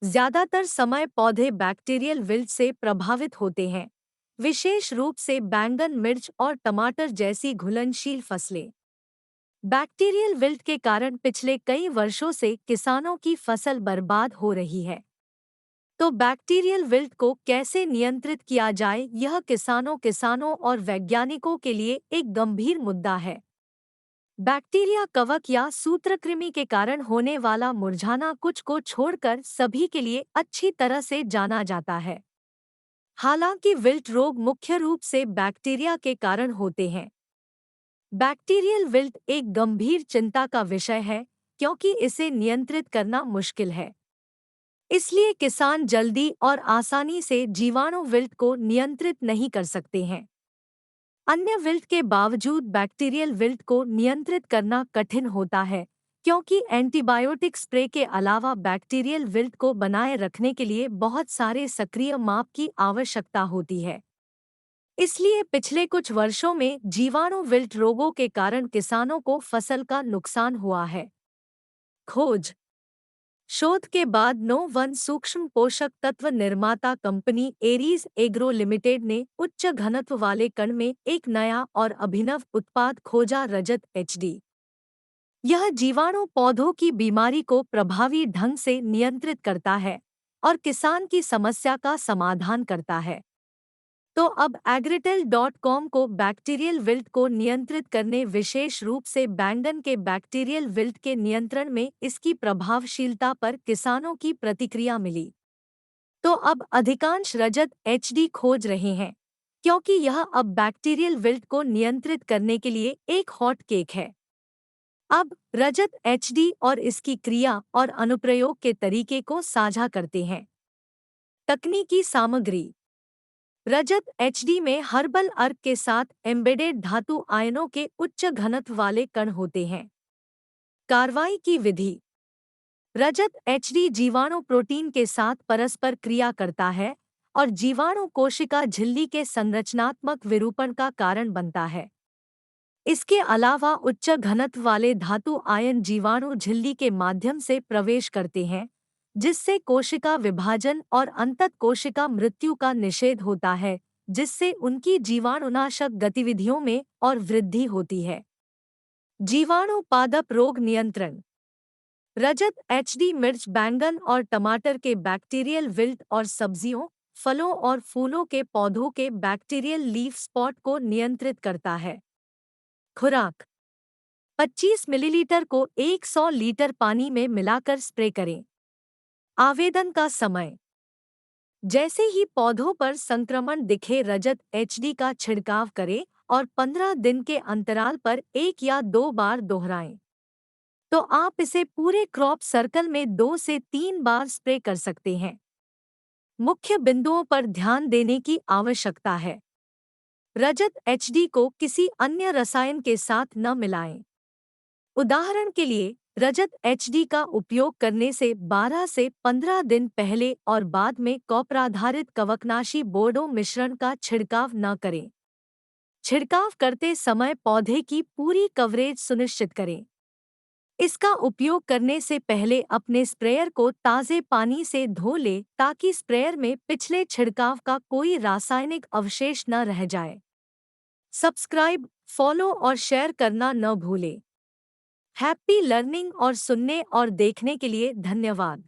ज्यादातर समय पौधे बैक्टीरियल विल्ट से प्रभावित होते हैं, विशेष रूप से बैंगन, मिर्च और टमाटर जैसी घुलनशील फसलें। बैक्टीरियल विल्ट के कारण पिछले कई वर्षों से किसानों की फसल बर्बाद हो रही है। तो बैक्टीरियल विल्ट को कैसे नियंत्रित किया जाए, यह किसानों और वैज्ञानिकों के लिए एक गंभीर मुद्दा है। बैक्टीरिया, कवक या सूत्रकृमि के कारण होने वाला मुरझाना कुछ को छोड़कर सभी के लिए अच्छी तरह से जाना जाता है। हालांकि विल्ट रोग मुख्य रूप से बैक्टीरिया के कारण होते हैं। बैक्टीरियल विल्ट एक गंभीर चिंता का विषय है, क्योंकि इसे नियंत्रित करना मुश्किल है। इसलिए किसान जल्दी और आसानी से जीवाणु विल्ट को नियंत्रित नहीं कर सकते हैं। अन्य विल्ट के बावजूद बैक्टीरियल विल्ट को नियंत्रित करना कठिन होता है, क्योंकि एंटीबायोटिक स्प्रे के अलावा बैक्टीरियल विल्ट को बनाए रखने के लिए बहुत सारे सक्रिय माप की आवश्यकता होती है। इसलिए पिछले कुछ वर्षों में जीवाणु विल्ट रोगों के कारण किसानों को फसल का नुकसान हुआ है। खोज शोध के बाद नो-1 सूक्ष्म पोषक तत्व निर्माता कंपनी एरीज एग्रो लिमिटेड ने उच्च घनत्व वाले कण में एक नया और अभिनव उत्पाद खोजा, रजत एचडी। यह जीवाणु पौधों की बीमारी को प्रभावी ढंग से नियंत्रित करता है और किसान की समस्या का समाधान करता है। तो अब agritel.com को बैक्टीरियल विल्ट को नियंत्रित करने, विशेष रूप से बैंगन के बैक्टीरियल विल्ट के नियंत्रण में इसकी प्रभावशीलता पर किसानों की प्रतिक्रिया मिली। तो अब अधिकांश रजत एचडी खोज रहे हैं, क्योंकि यह अब बैक्टीरियल विल्ट को नियंत्रित करने के लिए एक हॉट केक है। अब रजत एचडी और इसकी क्रिया और अनुप्रयोग के तरीके को साझा करते हैं। तकनीकी सामग्री: रजत एचडी में हर्बल अर्क के साथ एम्बेडेड धातु आयनों के उच्च घनत्व वाले कण होते हैं। कार्रवाई की विधि: रजत एचडी जीवाणु प्रोटीन के साथ परस्पर क्रिया करता है और जीवाणु कोशिका झिल्ली के संरचनात्मक विरूपण का कारण बनता है। इसके अलावा उच्च घनत्व वाले धातु आयन जीवाणु झिल्ली के माध्यम से प्रवेश करते हैं, जिससे कोशिका विभाजन और अंतत कोशिका मृत्यु का निषेध होता है, जिससे उनकी जीवाणुनाशक गतिविधियों में और वृद्धि होती है। जीवाणु पादप रोग नियंत्रण: रजत एचडी मिर्च, बैंगन और टमाटर के बैक्टीरियल विल्ट और सब्जियों, फलों और फूलों के पौधों के बैक्टीरियल लीफ स्पॉट को नियंत्रित करता है। खुराक: 25 मिलीलीटर को 100 लीटर पानी में मिलाकर स्प्रे करें। आवेदन का समय: जैसे ही पौधों पर संक्रमण दिखे, रजत एचडी का छिड़काव करें और 15 दिन के अंतराल पर 1 या 2 बार दोहराएं। तो आप इसे पूरे क्रॉप सर्कल में 2 से 3 बार स्प्रे कर सकते हैं। मुख्य बिंदुओं पर ध्यान देने की आवश्यकता है: रजत एचडी को किसी अन्य रसायन के साथ न मिलाएं। उदाहरण के लिए, रजत एचडी का उपयोग करने से 12 से 15 दिन पहले और बाद में कॉपराधारित कवकनाशी बोर्डो मिश्रण का छिड़काव न करें। छिड़काव करते समय पौधे की पूरी कवरेज सुनिश्चित करें। इसका उपयोग करने से पहले अपने स्प्रेयर को ताज़े पानी से धो लें, ताकि स्प्रेयर में पिछले छिड़काव का कोई रासायनिक अवशेष न रह जाए। सब्सक्राइब, फॉलो और शेयर करना न भूलें। हैप्पी लर्निंग और सुनने और देखने के लिए धन्यवाद।